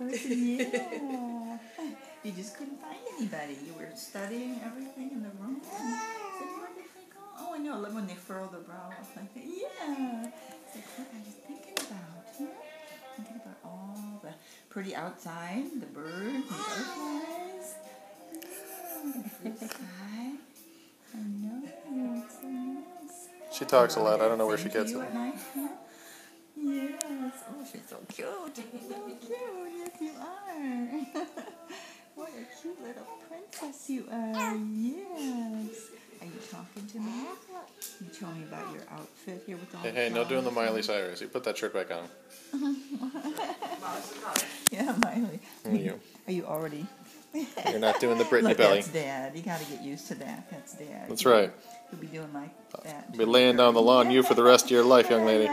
person, yeah. You just couldn't find anybody. You were studying everything in the room. So where did they go? Oh, I know. Like when they furrow the brow up like that. Yeah. It's like, what are you thinking about? Huh? Thinking about all the pretty outside, the birds and butterflies. Yeah, the sky. I know. It's so nice. She talks a lot. I don't know where she gets it. At night, huh? Yes. Oh, she's so cute. So cute. Yes, you are. What a cute little princess you are. Yes. Are you talking to me? You tell me about your outfit here with all the Hey, no doing the Miley Cyrus. You put that shirt back on. Yeah, Miley. Are you already? You're not doing the Britney Look, belly. That's Dad. You got to get used to that. That's Dad. That's right. You'll be doing like that. Be laying down the law on you for the rest of your life, young lady.